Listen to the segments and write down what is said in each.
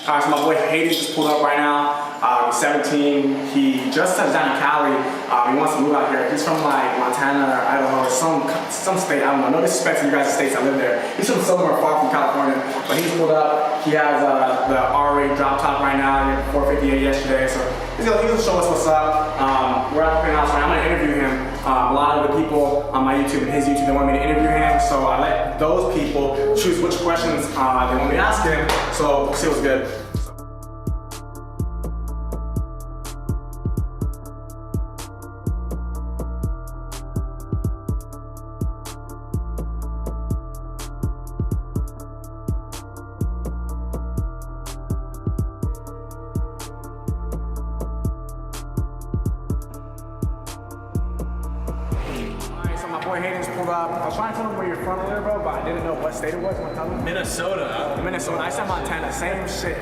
So my boy Hayden just pulled up right now. He's 17. He just touched down in Cali. He wants to move out here. He's from like Montana or Idaho or some state. I don't know. No disrespect to you guys' states that live there. He's from somewhere far from California. But he's pulled up. He has the R8 drop top right now. He had 458 yesterday. So he's gonna show us what's up. We're at the penthouse right now. I'm gonna interview him. A lot of the people on my YouTube and his YouTube, they want me to interview him. So I let those people choose which questions they want me to ask him. So we'll see what's good. Hayden's pulled up. I was trying to tell him where you're from earlier, bro, but I didn't know what state it was. You want to tell him? Minnesota. Minnesota. I said Montana. Same shit.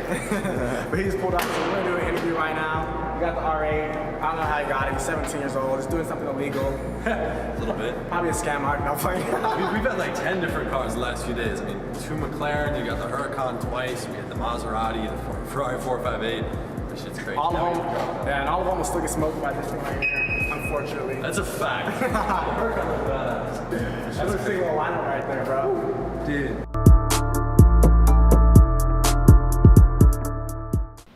But he's pulled up, so we're going to do an interview right now. We got the R8. I don't know how he got it. He's 17 years old. He's doing something illegal. A little bit. Probably a scam. I'm not playing. We've had like 10 different cars the last few days. I mean, 2 McLarens, you got the Huracan twice, we had the Maserati, the Ferrari 458. This shit's crazy. All of them, yeah, and all of them will still get smoked by this thing right here, unfortunately. That's a fact. Huracan is badass. That's a single lineup right there, bro. Dude.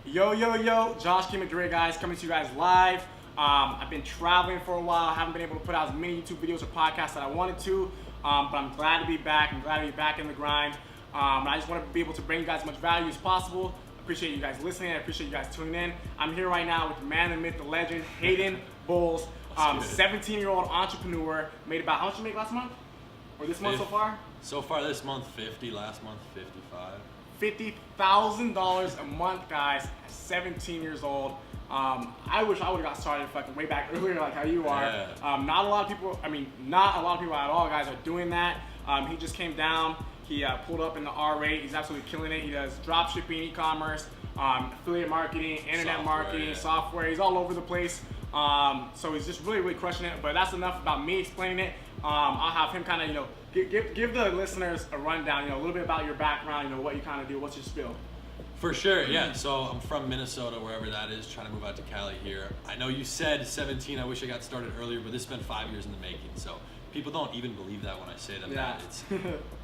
Yo, Josh Madrid, guys, coming to you guys live. I've been traveling for a while. I haven't been able to put out as many YouTube videos or podcasts that I wanted to, but I'm glad to be back. I'm glad to be back in the grind. And I just want to be able to bring you guys as much value as possible. Appreciate you guys listening. I appreciate you guys tuning in. I'm here right now with the man, the myth, the legend, Hayden Bowles, 17-year-old entrepreneur. Made about, how much you make last month? Or this month so far? So far this month, 50. Last month, 55. $50,000 a month, guys, at 17 years old. I wish I would have got started fucking way back earlier like how you are. Yeah. Not a lot of people at all, guys, are doing that. He just came down. He pulled up in the R8. He's absolutely killing it. He does drop shipping, e-commerce, affiliate marketing, internet marketing, software. He's all over the place. So he's just really crushing it. But that's enough about me explaining it. I'll have him kind of, give the listeners a rundown, a little bit about your background, what you kind of do, what's your spiel. For sure, yeah. So I'm from Minnesota, wherever that is, trying to move out to Cali here. I know you said 17. I wish I got started earlier, but this has been 5 years in the making. So people don't even believe that when I say them that.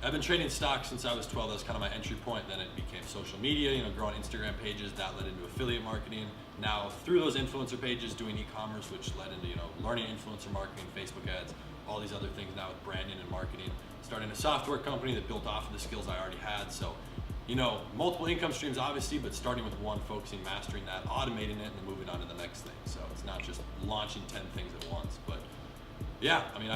I've been trading stocks since I was 12. That was kind of my entry point. Then it became social media, growing Instagram pages. That led into affiliate marketing. Now through those influencer pages, doing e-commerce, which led into learning influencer marketing, Facebook ads, all these other things now with branding and marketing. Starting a software company that built off of the skills I already had. So, multiple income streams obviously, but starting with one, focusing, mastering that, automating it, and then moving on to the next thing. So it's not just launching 10 things at once, but yeah, I mean,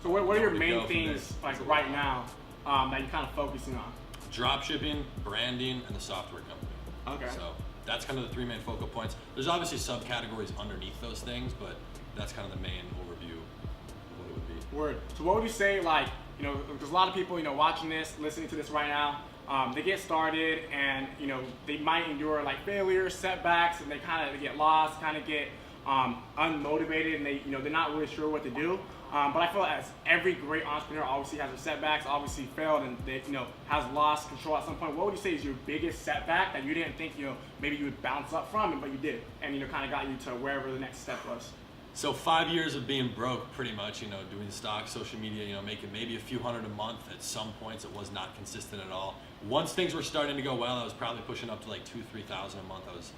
So what are your main things like right now that you're kind of focusing on? Drop shipping, branding, and the software company. Okay. So that's kind of the 3 main focal points. There's obviously subcategories underneath those things, but that's kind of the main overview of what it would be. Word. So what would you say, like, there's a lot of people, watching this, listening to this right now, they get started and, they might endure like failures, setbacks, and they kind of get lost, kind of get unmotivated, and they're not really sure what to do. But I feel as every great entrepreneur obviously has their setbacks, obviously failed, and they has lost control at some point. What would you say is your biggest setback that you didn't think maybe you would bounce up from, but you did, and kind of got you to wherever the next step was? So 5 years of being broke, pretty much, doing stocks, social media, making maybe a few hundred a month. At some points, it was not consistent at all. Once things were starting to go well, I was probably pushing up to like 2,000-3,000 a month. I was,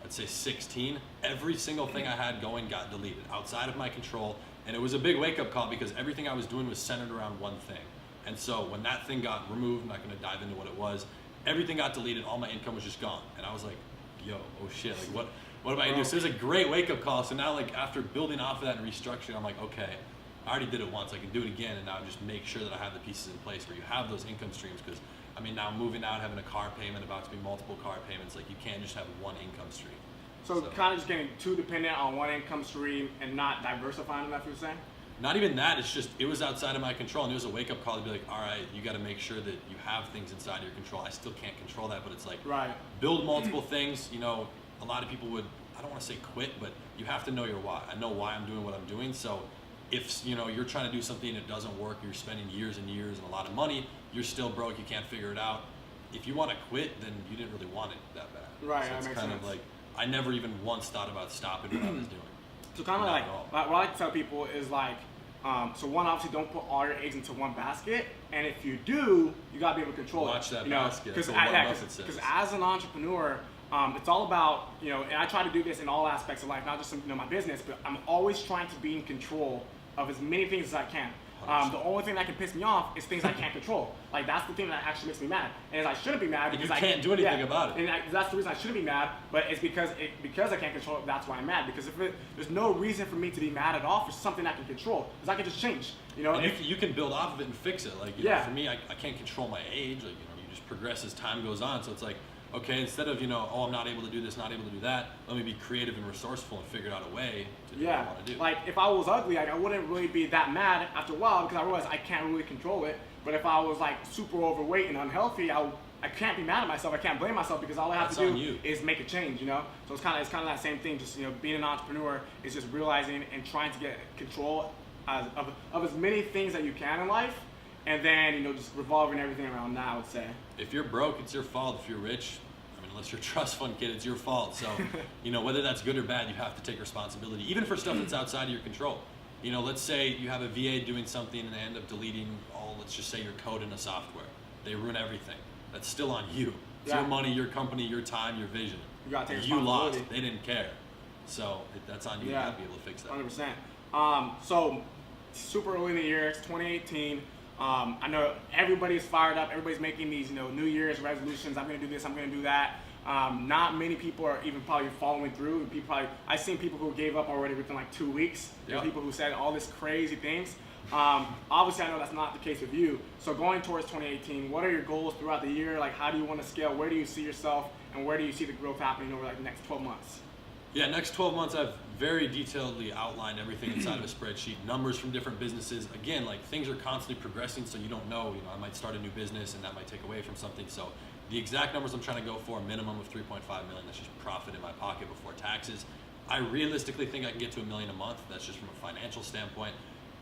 I'd say 16. Every single thing I had going got deleted outside of my control. And it was a big wake-up call because everything I was doing was centered around one thing. And so when that thing got removed, I'm not gonna dive into what it was, everything got deleted, all my income was just gone. And I was like, yo, oh shit, like what am I gonna do? So it was a great wake-up call. So now, like, after building off of that and restructuring, I'm like, okay, I already did it once, I can do it again, and now just make sure that I have the pieces in place where you have those income streams. Because I mean, now moving out, having a car payment, about to be multiple car payments, like you can't just have one income stream. So kind of just getting too dependent on one income stream and not diversifying enough, you're saying? Not even that, it's just, it was outside of my control, and it was a wake-up call to be like, all right, you got to make sure that you have things inside your control. I still can't control that, but it's like, build multiple things. A lot of people would, I don't want to say quit, but you have to know your why. I know why I'm doing what I'm doing, so if you're trying to do something and it doesn't work, you're spending years and years and a lot of money, you're still broke, you can't figure it out, if you want to quit, then you didn't really want it that bad. Right, so that it's makes kind sense. of like, I never even once thought about stopping what I was doing. So kind of Not like, at all. what I like to tell people is like, so one, obviously don't put all your eggs into one basket, and if you do, you gotta be able to control Watch it. that you know, basket. That's what Warren Buffett says. Because as an entrepreneur, it's all about, you know, and I try to do this in all aspects of life, not just, you know, my business, but I'm always trying to be in control of as many things as I can. The only thing that can piss me off is things I can't control. Like, that's the thing that actually makes me mad. And I shouldn't be mad because you can't do anything about it. And that's the reason I shouldn't be mad, but it's because I can't control it, that's why I'm mad. Because there's no reason for me to be mad at all for something I can control. Because I can just change, you know? And you can build off of it and fix it. Like, you know, Yeah. for me, I can't control my age. Like, you know, you just progress as time goes on. So it's like, okay, instead of, you know, oh, I'm not able to do this, not able to do that, let me be creative and resourceful and figure out a way to do what I want to do. Like, if I was ugly, like, I wouldn't really be that mad after a while because I realized I can't really control it. But if I was like super overweight and unhealthy, I can't be mad at myself. I can't blame myself because all I have That's to on do you. is make a change, you know? So it's kind of that same thing. Just, you know, being an entrepreneur is just realizing and trying to get control of as many things that you can in life, and then, you know, just revolving everything around that, I would say. If you're broke, it's your fault. If you're rich, unless you're a trust fund kid, it's your fault. So, you know, whether that's good or bad, you have to take responsibility, even for stuff that's outside of your control. You know, let's say you have a VA doing something and they end up deleting all, let's just say, your code in a software. They ruin everything. That's still on you. It's your money, your company, your time, your vision. You gotta take You lost. responsibility. They didn't care. So that's on you. You gotta be able to fix that. 100%. So super early in the year, it's 2018. I know everybody's fired up. Everybody's making these, you know, New Year's resolutions. I'm gonna do this. I'm gonna do that. Not many people are even probably following through. I've seen people who gave up already within like 2 weeks. There are people who said all this crazy things. Obviously, I know that's not the case with you. So going towards 2018, what are your goals throughout the year? Like, how do you want to scale? Where do you see yourself, and where do you see the growth happening over like the next 12 months? Yeah, next 12 months, I've very detailedly outlined everything inside of a spreadsheet, numbers from different businesses. Again, like, things are constantly progressing, so you don't know, I might start a new business and that might take away from something. So the exact numbers I'm trying to go for, a minimum of 3.5 million, that's just profit in my pocket before taxes. I realistically think I can get to $1 million a month. That's just from a financial standpoint.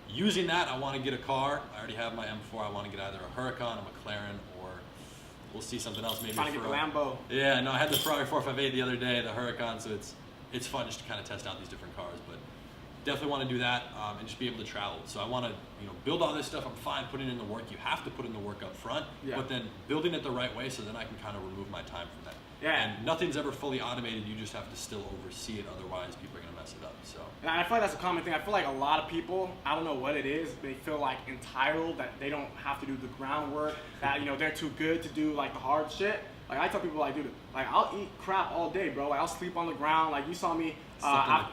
Using that, I want to get a car. I already have my M4. I want to get either a Huracan, a McLaren, or we'll see something else. Maybe Trying to get the Lambo. Yeah, no, I had the Ferrari 458 the other day, the Huracan, so it's fun just to kind of test out these different cars, but definitely want to do that and just be able to travel. So I want to, build all this stuff. I'm fine putting in the work. You have to put in the work up front, but then building it the right way so then I can kind of remove my time from that. Yeah. And nothing's ever fully automated. You just have to still oversee it. Otherwise, people are going to mess it up. So. And I feel like that's a common thing. I feel like a lot of people, I don't know what it is, they feel like entitled that they don't have to do the groundwork, that, they're too good to do like the hard shit. Like, I tell people, like, dude, like, I'll eat crap all day, bro. Like, I'll sleep on the ground. Like, you saw me. I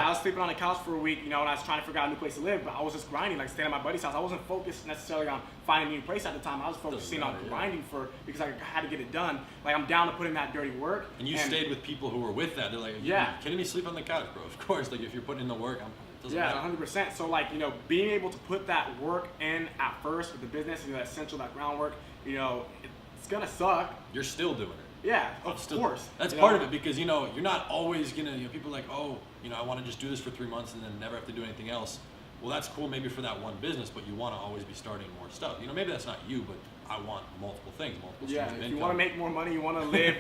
was sleeping on the couch for a week, when I was trying to figure out a new place to live. But I was just grinding, like, staying at my buddy's house. I wasn't focused necessarily on finding a new place at the time. I was focusing on grinding because I had to get it done. Like, I'm down to put in that dirty work. And you stayed with people who were with that. They're like, you kidding me? Sleep on the couch, bro. Of course. Like, if you're putting in the work, it doesn't matter. 100%. So, like, being able to put that work in at first with the business, that essential, that groundwork, it's going to suck. You're still doing it. Yeah, of course. That's part of it because, you're not always going to, people are like, oh, I want to just do this for 3 months and then never have to do anything else. Well, that's cool maybe for that one business, but you want to always be starting more stuff. Maybe that's not you, but I want multiple things, multiple streams of income. If you want to make more money, you want to live,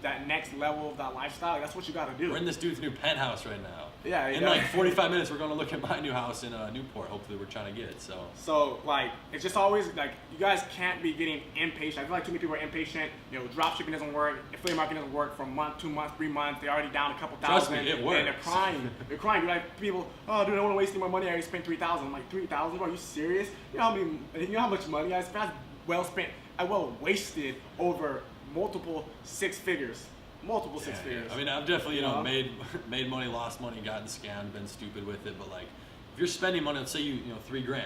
that next level of that lifestyle, that's what you got to do. We're in this dude's new penthouse right now. Yeah. In like 45 minutes, we're going to look at my new house in Newport. Hopefully, we're trying to get it. So like, it's just always like, you guys can't be getting impatient. I feel like too many people are impatient. Dropshipping doesn't work. Affiliate marketing doesn't work for a month, 2 months, 3 months. They're already down a couple thousand. Trust me, it works. And they're crying. They're crying. You're like, people, oh, dude, I don't want to waste any more money. I already spent $3,000. I'm like, $3,000? Are you serious? You know how much money I spent? Well spent. I wasted over multiple six figures. Six figures. I mean, I've definitely, made money, lost money, gotten scammed, been stupid with it. But like, if you're spending money, let's say you $3,000,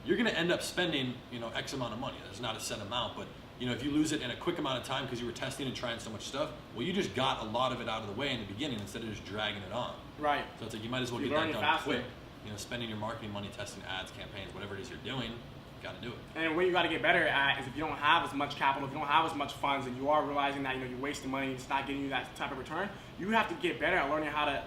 you're gonna end up spending, X amount of money. There's not a set amount, but if you lose it in a quick amount of time because you were testing and trying so much stuff, well, you just got a lot of it out of the way in the beginning instead of just dragging it on. Right. So it's like you might as well get that done quick. Spending your marketing money, testing ads, campaigns, whatever it is you're doing. Got to do it. And what you got to get better at is if you don't have as much capital, if you don't have as much funds, and you are realizing that you're wasting money, it's not getting you that type of return, you have to get better at learning how to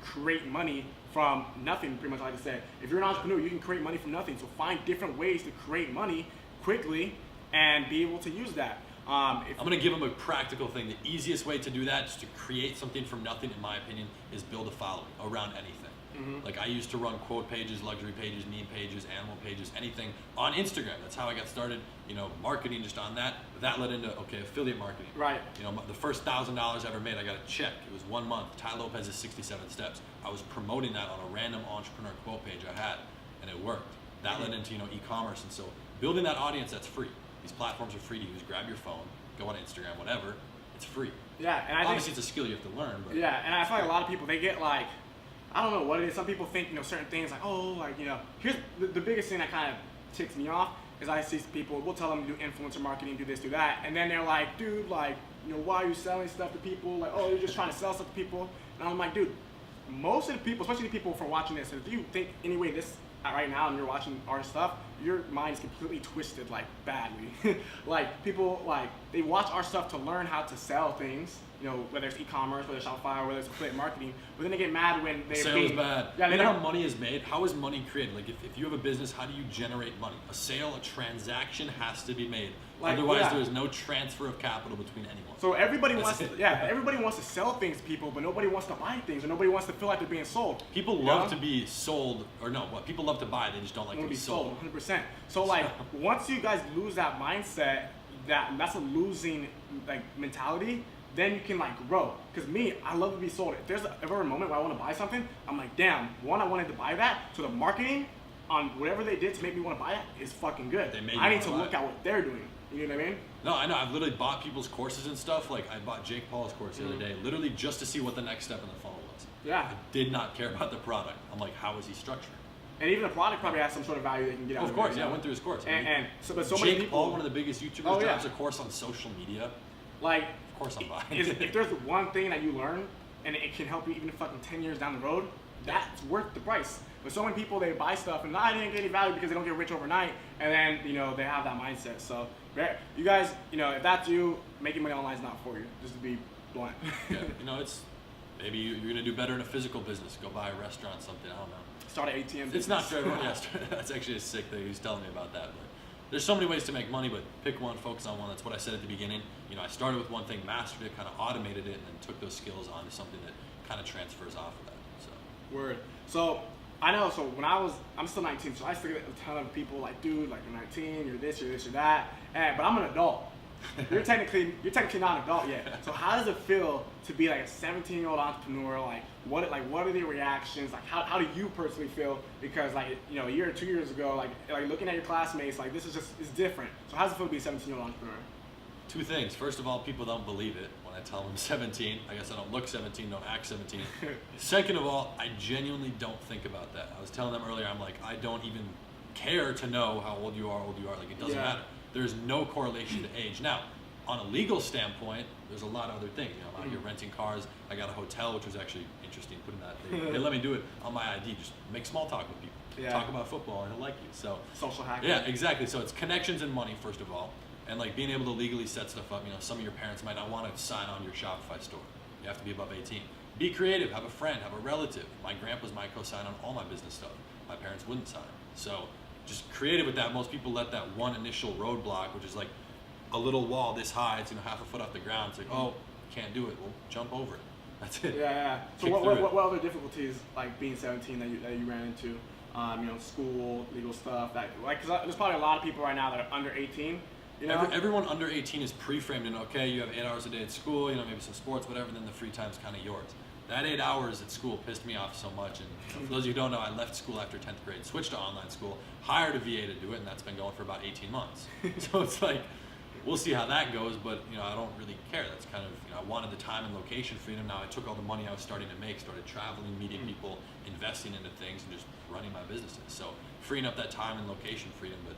create money from nothing, pretty much like I said. If you're an entrepreneur, you can create money from nothing. So find different ways to create money quickly and be able to use that. I'm gonna give them a practical thing. The easiest way to do that, just to create something from nothing, in my opinion, is build a following around anything. Like I used to run quote pages, luxury pages, meme pages, animal pages, anything on Instagram. That's how I got started, marketing just on that. That led into, affiliate marketing. Right. The first $1,000 I ever made, I got a check. It was 1 month, Tai Lopez's 67 Steps. I was promoting that on a random entrepreneur quote page I had, and it worked. That led into, e-commerce. And so building that audience that's free. These platforms are free to use. Grab your phone, go on Instagram, whatever. It's free. Yeah, and obviously it's a skill you have to learn. But yeah, and I feel like a lot of people, they get like, I don't know what it is. Some people think, certain things like, here's the biggest thing that kind of ticks me off is I see people, we'll tell them to do influencer marketing, do this, do that. And then they're like, dude, like, why are you selling stuff to people? Like, oh, you're just trying to sell stuff to people. And I'm like, dude, most of the people, especially the people from watching this, if you think anyway this right now and you're watching our stuff, your mind is completely twisted, like badly. Like people, like they watch our stuff to learn how to sell things, whether it's e-commerce, whether it's Shopify, or whether it's affiliate marketing, but then they get mad when they sale is bad. Yeah, you know how money is made? How is money created? Like if you have a business, how do you generate money? A sale, a transaction has to be made. Like, otherwise, there is no transfer of capital between anyone. So everybody wants to, everybody wants to sell things to people, but nobody wants to buy things, or nobody wants to feel like they're being sold. People love to be sold, or no, what? People love to buy, they just don't like to be sold. 100%. So like, once you guys lose that mindset, that's a losing like mentality, then you can like grow. Because me, I love to be sold. If there's ever a moment where I want to buy something, I'm like, damn, one, I wanted to buy that, so the marketing on whatever they did to make me want to buy it is fucking good. I need to look at what they're doing. You know what I mean? No, I know. I've literally bought people's courses and stuff. Like I bought Jake Paul's course the other day, literally just to see what the next step in the funnel was. Yeah. I did not care about the product. I'm like, how is he structured? And even the product probably has some sort of value they can get out of it. Of course, yeah, I went through his course. But so Jake many people, Paul, one of the biggest YouTubers, drives a course on social media. Like, of course I'm buying. If there's one thing that you learn and it can help you even fucking 10 years down the road, that's worth the price. But so many people, they buy stuff and I didn't get any value because they don't get rich overnight, and then they have that mindset. So you guys, if that's you, making money online is not for you. Just to be blunt. Yeah, it's maybe you're gonna do better in a physical business. Go buy a restaurant, something. I don't know. Start an ATM business. It's not for everyone. That's actually a sick thing. He was telling me about that. But there's so many ways to make money, but pick one, focus on one. That's what I said at the beginning. I started with one thing, mastered it, kind of automated it, and then took those skills onto something that kind of transfers off of that. So. Word. So I know. So when I'm still 19, so I still get a ton of people like, dude, like you're 19, you're this, you're that. But I'm an adult. You're technically not an adult yet. So how does it feel to be like a 17-year-old entrepreneur? Like what are the reactions? Like how do you personally feel? Because like a year or 2 years ago, like looking at your classmates, like this is it's different. So how does it feel to be a 17-year-old entrepreneur? Two things. First of all, people don't believe it when I tell them I'm 17. I guess I don't look 17, don't act 17. Second of all, I genuinely don't think about that. I was telling them earlier, I'm like, I don't even care to know how old you are. Like it doesn't matter. There's no correlation to age. Now, on a legal standpoint, there's a lot of other things. I'm out here renting cars. I got a hotel, which was actually interesting, putting that. They let me do it on my ID. Just make small talk with people. Talk about football, and he'll like you. So social hacking. Yeah, exactly. So it's connections and money, first of all. And like being able to legally set stuff up. Some of your parents might not want to sign on your Shopify store. You have to be above 18. Be creative. Have a friend. Have a relative. My grandpa's my co-sign on all my business stuff. My parents wouldn't sign. So just creative with that. Most people let that one initial roadblock, which is like a little wall this high, it's half a foot off the ground. It's like, oh, can't do it. Well, jump over it. That's it. Yeah. So what other difficulties like being 17 that you ran into? School, legal stuff. Because there's probably a lot of people right now that are under 18. Everyone under 18 is pre-framed in, okay, you have 8 hours a day at school, maybe some sports, whatever, then the free time's kind of yours. That 8 hours at school pissed me off so much, and for those of you who don't know, I left school after 10th grade, switched to online school, hired a VA to do it, and that's been going for about 18 months. So it's like, we'll see how that goes, but I don't really care. That's kind of, I wanted the time and location freedom. Now I took all the money I was starting to make, started traveling, meeting people, investing into things, and just running my businesses. So freeing up that time and location freedom, but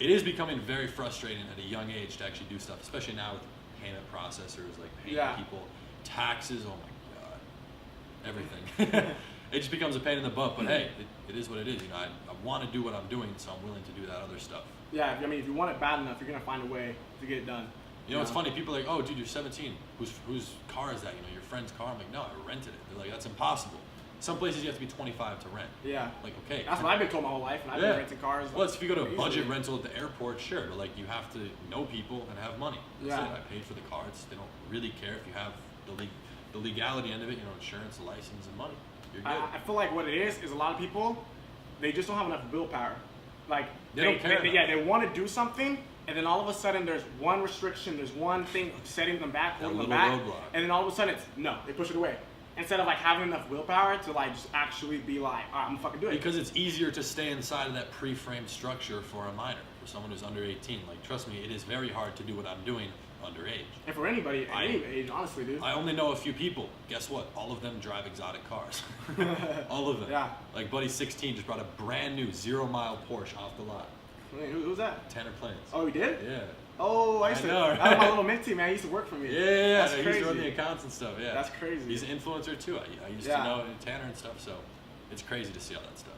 it is becoming very frustrating at a young age to actually do stuff, especially now with payment processors, like paying people, taxes, oh my God, everything. It just becomes a pain in the butt, but hey, it is what it is. I want to do what I'm doing, so I'm willing to do that other stuff. Yeah, if you want it bad enough, you're going to find a way to get it done. It's funny, people are like, oh dude, you're 17, whose car is that? Your friend's car? I'm like, no, I rented it. They're like, that's impossible. Some places you have to be 25 to rent. Yeah. Like, okay. That's what I've been told my whole life, and I've been renting cars. Well, if you go to a budget rental at the airport, sure, but like you have to know people and have money. That's it. I paid for the cards. They don't really care if you have the legality end of it, you know, insurance, license, and money. You're good. I feel like what it is a lot of people, they just don't have enough willpower. Like they don't care. They want to do something, and then all of a sudden there's one restriction, there's one thing setting them back, holding them back, roadblock. And then all of a sudden it's no, they push it away. Instead of like having enough willpower to like just actually be like, all right, I'm gonna fucking do it. Because it's easier to stay inside of that pre-framed structure for a minor, for someone who's under 18. Like, trust me, it is very hard to do what I'm doing underage. And for anybody at any age, honestly, dude. I only know a few people. Guess what? All of them drive exotic cars. All of them. Yeah. Like, buddy 16 just brought a brand new 0-mile Porsche off the lot. Wait, who's that? Tanner Plains. Oh, he did? Yeah. Oh, I used to. That was my little minty, man. He used to work for me. Yeah, he used to run the accounts and stuff. Yeah, that's crazy. He's an influencer too. I used to know Tanner and stuff, so it's crazy to see all that stuff.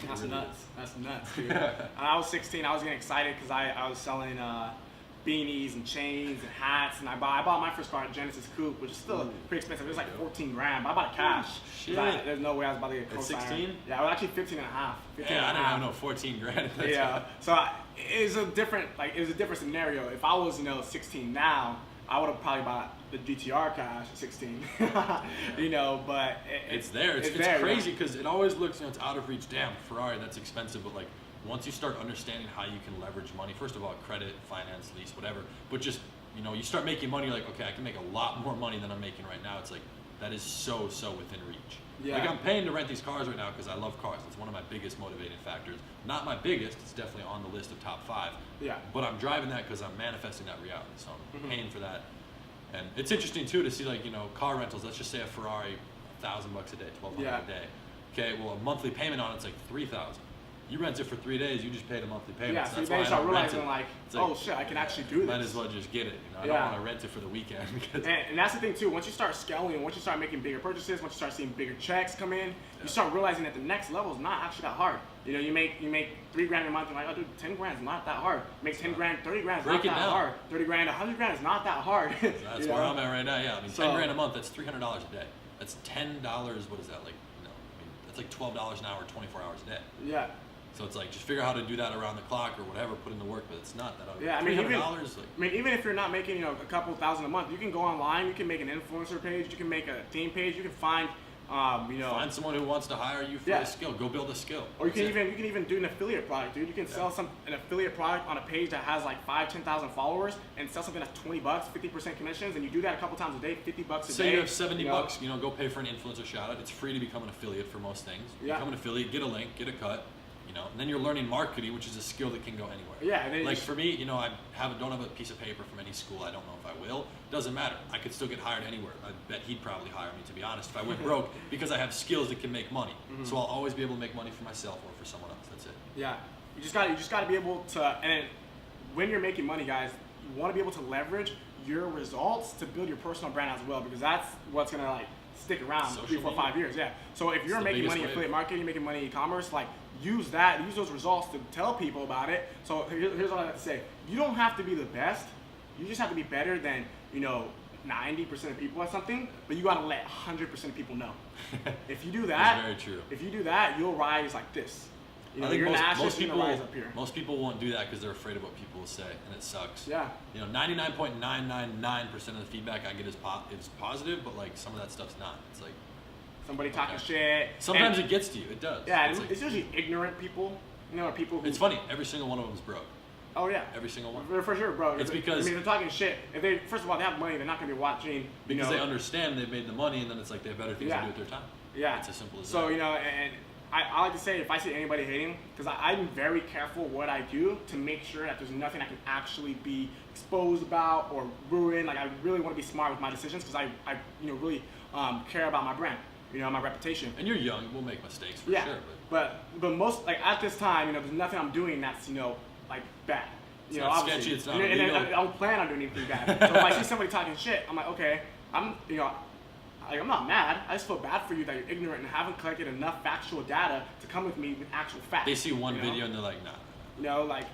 That's really nuts. That's nuts, dude. I was 16. I was getting excited because I was selling beanies and chains and hats, and I bought my first car, a Genesis Coupe, which is still pretty expensive. It was like 14 grand, but I bought it cash. Shit. There's no way I was about to get co-signed. At 16? Yeah, I was actually 15 and a half. Yeah, I didn't have no 14 grand. Yeah, so it was a different scenario. If I was 16 now, I would have probably bought the GTR cash at 16. But it's there. It's crazy because it always looks, it's out of reach. Damn, Ferrari, that's expensive, but like, once you start understanding how you can leverage money, first of all, credit, finance, lease, whatever, but just, you start making money, like, okay, I can make a lot more money than I'm making right now. It's like, that is so within reach. Yeah. Like, I'm paying to rent these cars right now because I love cars. It's one of my biggest motivating factors. Not my biggest, it's definitely on the list of top 5. Yeah. But I'm driving that because I'm manifesting that reality, so I'm paying for that. And it's interesting too to see, like, car rentals, let's just say a Ferrari, $1,000 a day, $1,200 a day. Okay, well, a monthly payment on it's like $3,000. You rent it for 3 days, you just paid a monthly payment. Yeah, so you start realizing like, oh shit, I can actually do this. Might as well just get it. I don't want to rent it for the weekend. And that's the thing too, once you start scaling, once you start making bigger purchases, once you start seeing bigger checks come in, you start realizing that the next level is not actually that hard. You make $3 grand a month, and like, oh dude, 10 grand is not that hard. Make 10 grand, 30 grand is not that hard. 30 grand, 100 grand is not that hard. That's where I'm at right now, yeah. I mean, 10 grand a month, that's $300 a day. That's $10, what is that, like, that's like $12 an hour, 24 hours a day. Yeah. So it's like, just figure out how to do that around the clock or whatever, put in the work, but it's not that hard. Yeah, even if you're not making, a couple $1,000 a month, you can go online, you can make an influencer page, you can make a theme page, you can find, find someone who wants to hire you for a skill. Go build a skill. Or you can even do an affiliate product, dude. You can sell an affiliate product on a page that has like 10,000 followers and sell something that's $20, 50% commissions, and you do that a couple times a day, $50 a day. Say you have $70, go pay for an influencer shout out. It's free to become an affiliate for most things. Become an affiliate, get a link, get a cut. And then you're learning marketing, which is a skill that can go anywhere. Yeah. Like for me, I don't have a piece of paper from any school. I don't know if I will. Doesn't matter. I could still get hired anywhere. I bet he'd probably hire me, to be honest, if I went broke, because I have skills that can make money. So I'll always be able to make money for myself or for someone else. That's it. Yeah. You just got to be able to. And when you're making money, guys, you want to be able to leverage your results to build your personal brand as well, because that's what's gonna like stick around 3, 4, 5 years. Yeah. So if you're making money affiliate marketing, you're making money e-commerce, like use those results to tell people about it. So here's what I have to say. You don't have to be the best. You just have to be better than, 90% of people at something, but you gotta let 100% of people know. If you do that, that's very true. If you do that, you'll rise like this. I think most people rise up here. Most people won't do that because they're afraid of what people will say, and it sucks. Yeah. 99.999% of the feedback I get is positive, but like some of that stuff's not. It's like somebody talking shit. Sometimes it gets to you. It does. Yeah, it's usually ignorant people. Or people who. It's funny. Every single one of them is broke. Oh yeah. Every single one. For sure, bro. It's because they're talking shit. If they first of all they have money, they're not gonna be watching. Because they understand they've made the money, and then it's like they have better things to do with their time. Yeah. It's as simple as that. So and I like to say, if I see anybody hating, because I'm very careful what I do to make sure that there's nothing I can actually be exposed about or ruin. Like I really want to be smart with my decisions because I really care about my brand, my reputation. And you're young, we'll make mistakes for sure. But most like at this time, there's nothing I'm doing that's like bad. It's not sketchy. It's not illegal. And I don't plan on doing anything bad. So if I see somebody talking shit, I'm like, okay, I'm not mad. I just feel bad for you that you're ignorant and haven't collected enough factual data to come with me with actual facts. They see one video and they're like, nah. Like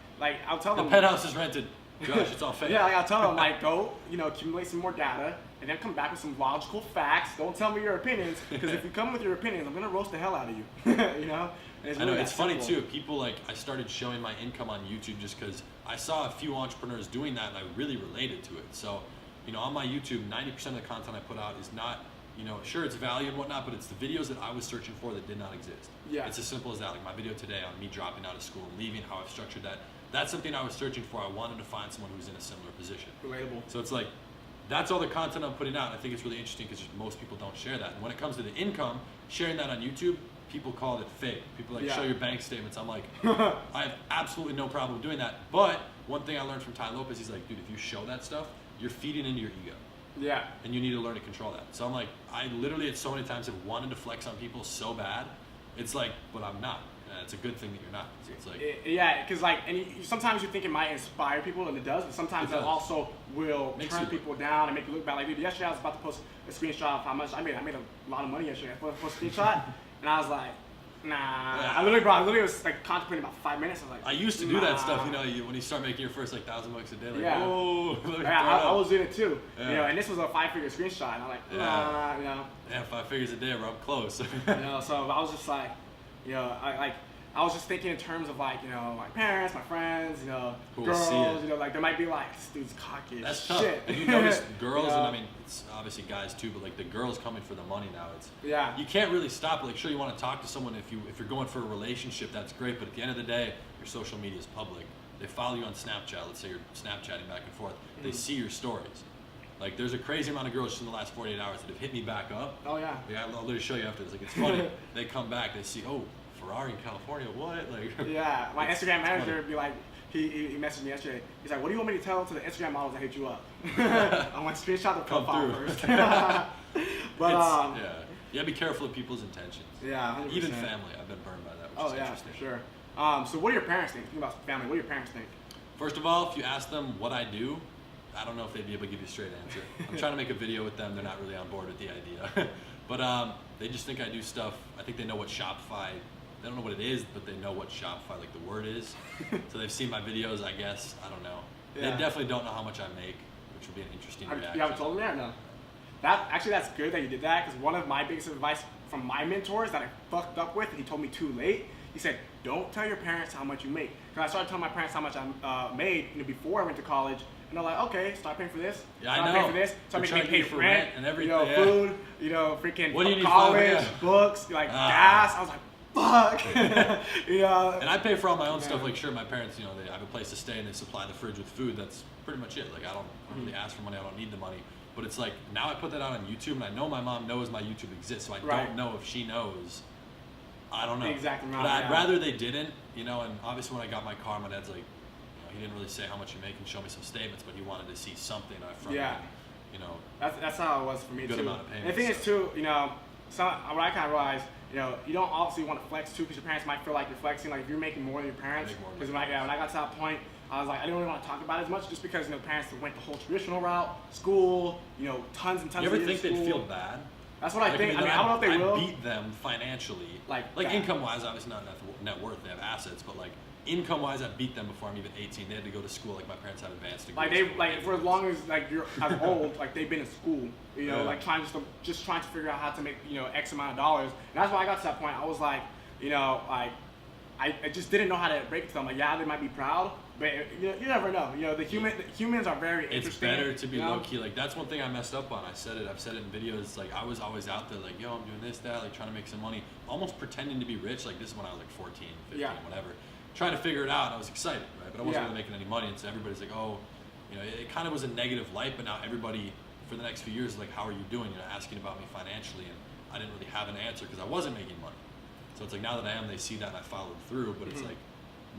I'll tell them. The penthouse is rented. Gosh, it's all fake. Yeah, like I tell them, like, go, accumulate some more data, and then come back with some logical facts. Don't tell me your opinions, because if you come with your opinions, I'm gonna roast the hell out of you. you know. And I know, it's funny too. People I started showing my income on YouTube just because I saw a few entrepreneurs doing that, and I really related to it. So, on my YouTube, 90% of the content I put out is not, sure it's value and whatnot, but it's the videos that I was searching for that did not exist. Yeah. It's as simple as that. Like my video today on me dropping out of school and leaving, how I've structured that. That's something I was searching for. I wanted to find someone who's in a similar position. Relatable. So it's like, that's all the content I'm putting out. I think it's really interesting because most people don't share that. And when it comes to the income, sharing that on YouTube, people call it fake. People show your bank statements. I'm like, I have absolutely no problem doing that. But one thing I learned from Ty Lopez, he's like, dude, if you show that stuff, you're feeding into your ego. Yeah. And you need to learn to control that. So I'm like, I literally at so many times have wanted to flex on people so bad. It's like, but I'm not. And it's a good thing that you're not. So it's like, yeah, because sometimes you think it might inspire people, and it does, but sometimes it also will turn people down and make you look bad. Like, dude, yesterday I was about to post a screenshot of how much I made a lot of money yesterday. I posted a screenshot, and I was like, nah. Yeah. I literally was like contemplating about 5 minutes. I was like, I used to do that stuff, when you start making your first like $1,000 a day, like, whoa. I was doing it too. And this was a 5-figure screenshot, and I'm like, nah, Yeah, 5 figures a day, bro, I'm close. So I was just like, I was just thinking in terms of like, my parents, my friends, girls, like there might be like, this dude's cocky. That's shit. tough. And you notice girls, and I mean, it's obviously guys too, but like the girls coming for the money now, you can't really stop it. Like, sure, you want to talk to someone if you're going for a relationship, that's great, but at the end of the day, your social media is public. They follow you on Snapchat. Let's say you're Snapchatting back and forth. They see your stories. Like, there's a crazy amount of girls just in the last 48 hours that have hit me back up. Oh yeah. Yeah, I'll literally show you after this. Like, it's funny. They come back, they see, oh, Ferrari in California, what? Like, yeah, my Instagram manager would be like, he messaged me yesterday. He's like, what do you want me to tell to the Instagram models that hit you up? I want to screenshot the profile first. But yeah, be careful of people's intentions. Yeah, 100%. Even family, I've been burned by that, which is interesting. For sure. So what do your parents think? Think about family. What do your parents think? First of all, if you ask them what I do, I don't know if they'd be able to give you a straight answer. I'm trying to make a video with them. They're not really on board with the idea. But they just think I do stuff. I think they know what Shopify, they don't know what it is, but they know what Shopify, like the word is. So they've seen my videos, I guess. I don't know. Yeah. They definitely don't know how much I make, which would be an interesting reaction. You haven't told them that? No. That's good that you did that, because one of my biggest advice from my mentors that I fucked up with, and he told me too late, he said, don't tell your parents how much you make. Because I started telling my parents how much I made before I went to college. And they're like, okay, start paying for this. Yeah, start I know. paying for this. Start making me pay for rent and everything. Food, freaking what do you need college, books, gas. I was like, fuck. And I pay for all my own stuff. Like, sure, my parents, they have a place to stay and they supply the fridge with food. That's pretty much it. Like, I don't really ask for money. I don't need the money. But it's like, now I put that out on YouTube, and I know my mom knows my YouTube exists, so I don't know if she knows. I don't know. Exactly. But I'd rather they didn't, and obviously when I got my car, my dad's like, he didn't really say how much you make and show me some statements, but he wanted to see something from me. That's how it was for me good too. Amount of payments, and the thing is too, what I kind of realized, you don't obviously want to flex too, because your parents might feel like you're flexing. Like if you're making more than your parents, because when I got to that point, I was like, I didn't really want to talk about it as much, just because parents went the whole traditional route, school, tons and tons. You ever of think school. They'd feel bad? That's what I think. I don't know if they will. I beat them financially, like income-wise. Obviously not net worth. They have assets, but like. Income-wise, I beat them before I'm even 18. They had to go to school. Like my parents had advanced degrees. For as long as you're as old, they've been in school. Trying to figure out how to make X amount of dollars. And that's why I got to that point. I was like, I just didn't know how to break it to them. Like, yeah, they might be proud, but you never know. The humans are very interesting. It's better to be low key. Like that's one thing I messed up on. I've said it in videos. Like I was always out there, like, yo, I'm doing this, that, like trying to make some money, almost pretending to be rich. Like this is when I was like 14, 15, whatever. Trying to figure it out, and I was excited, right? But I wasn't really making any money, and so everybody's like, oh, it kind of was a negative light, but now everybody, for the next few years, is like, how are you doing? Asking about me financially, and I didn't really have an answer because I wasn't making money. So it's like, now that I am, they see that and I followed through, but it's like,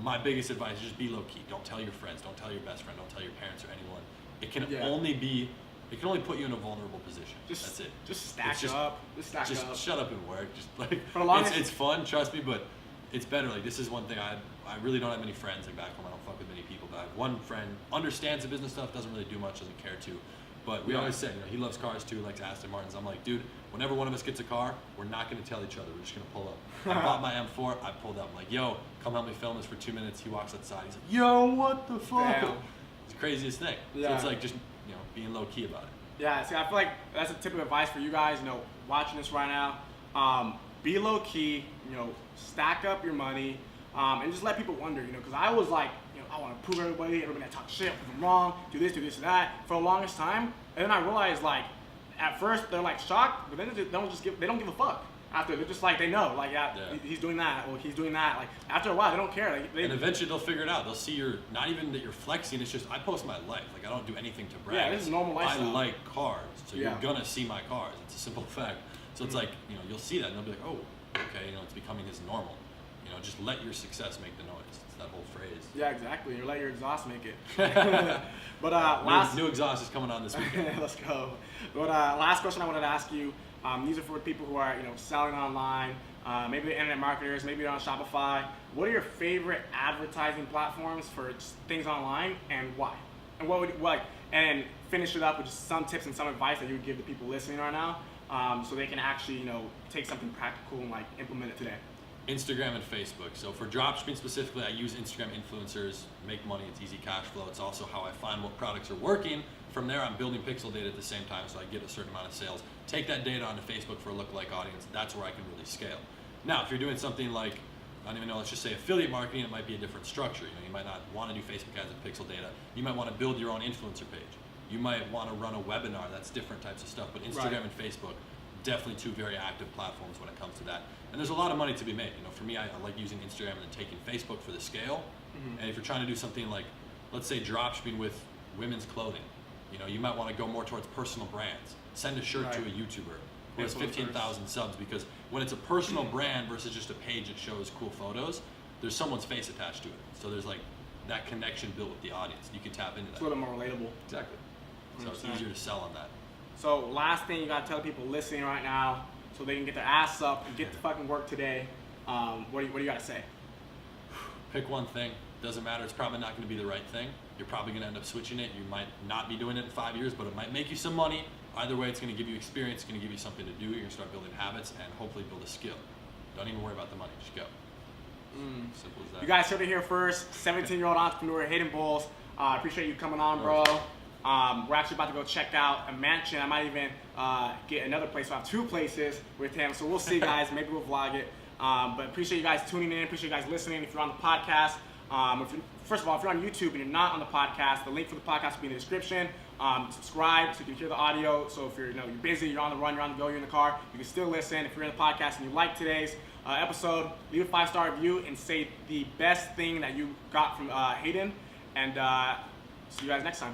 my biggest advice is just be low key. Don't tell your friends, don't tell your best friend, don't tell your parents or anyone. It can only put you in a vulnerable position. That's it. Just stack up. Just shut up and work. Just like, it's fun, trust me, but it's better. Like this is one thing I really don't have many friends like back home. I don't fuck with many people, but I have one friend understands the business stuff, doesn't really do much, doesn't care to. But we always say, he loves cars too, likes Aston Martins. I'm like, dude, whenever one of us gets a car, we're not going to tell each other. We're just going to pull up. I bought my M4. I pulled up. I'm like, yo, come help me film this for 2 minutes. He walks outside. He's like, yo, what the fuck? Damn. It's the craziest thing. Yeah. So it's like just, you know, being low key about it. Yeah, see, I feel like that's a tip of advice for you guys, you know, watching this right now. Be low key, you know, stack up your money, and just let people wonder, you know, because I was like, you know, I want to prove everybody that talks shit, prove them wrong, do this, and that for the longest time. And then I realized, like, at first they're like shocked, but then they don't give a fuck. After they're just like, they know, like, yeah. He's doing that, or he's doing that. Like, after a while, they don't care. And eventually they'll figure it out. They'll see you're, not even that you're flexing, it's just, I post my life. Like, I don't do anything to brag. Yeah, this is normal lifestyle. I like cars, so you're gonna see my cars. It's a simple fact. So it's like, you know, you'll see that and they'll be like, oh, okay, you know, it's becoming his normal. You know, just let your success make the noise. It's that whole phrase. Yeah, exactly. Or let your exhaust make it. But new exhaust is coming on this weekend. Let's go. But last question I wanted to ask you. These are for people who are, you know, selling online. Maybe they're internet marketers. Maybe they're on Shopify. What are your favorite advertising platforms for things online, and why? And what would and finish it up with just some tips and some advice that you would give the people listening right now, so they can actually, you know, take something practical and like implement it today. Instagram and Facebook. So for dropshipping specifically, I use Instagram influencers, make money, it's easy cash flow. It's also how I find what products are working. From there, I'm building pixel data at the same time, so I get a certain amount of sales. Take that data onto Facebook for a lookalike audience. That's where I can really scale. Now, if you're doing something like, I don't even know, let's just say affiliate marketing, it might be a different structure. You know, you might not want to do Facebook ads with pixel data. You might want to build your own influencer page. You might want to run a webinar. That's different types of stuff. But Instagram and Facebook, definitely two very active platforms when it comes to that. And there's a lot of money to be made. You know, for me, I like using Instagram and then taking Facebook for the scale. And if you're trying to do something like, let's say dropshipping with women's clothing, you know, you might want to go more towards personal brands. Send a shirt to a YouTuber who has 15,000 subs, because when it's a personal brand versus just a page that shows cool photos, there's someone's face attached to it. So there's like that connection built with the audience. You can tap into that. It's a little more relatable. Exactly. So 100%. It's easier to sell on that. So last thing you gotta tell people listening right now, so they can get their ass up and get to fucking work today. What do you gotta say? Pick one thing. Doesn't matter. It's probably not going to be the right thing. You're probably going to end up switching it. You might not be doing it in 5 years, but it might make you some money. Either way, it's going to give you experience. It's going to give you something to do. You're going to start building habits and hopefully build a skill. Don't even worry about the money. Just go. Simple as that. You guys heard it here first. 17-year-old entrepreneur Hayden Bowles. Appreciate you coming on, bro. We're actually about to go check out a mansion. I might even get another place. So I have 2 places with him. So we'll see, guys. Maybe we'll vlog it. But appreciate you guys tuning in. Appreciate you guys listening. If you're on the podcast, first of all, if you're on YouTube and you're not on the podcast, the link for the podcast will be in the description. Subscribe so you can hear the audio. So if you're busy, you're on the run, you're on the go, you're in the car, you can still listen. If you're in the podcast and you like today's episode, leave a 5-star review and say the best thing that you got from Hayden. And see you guys next time.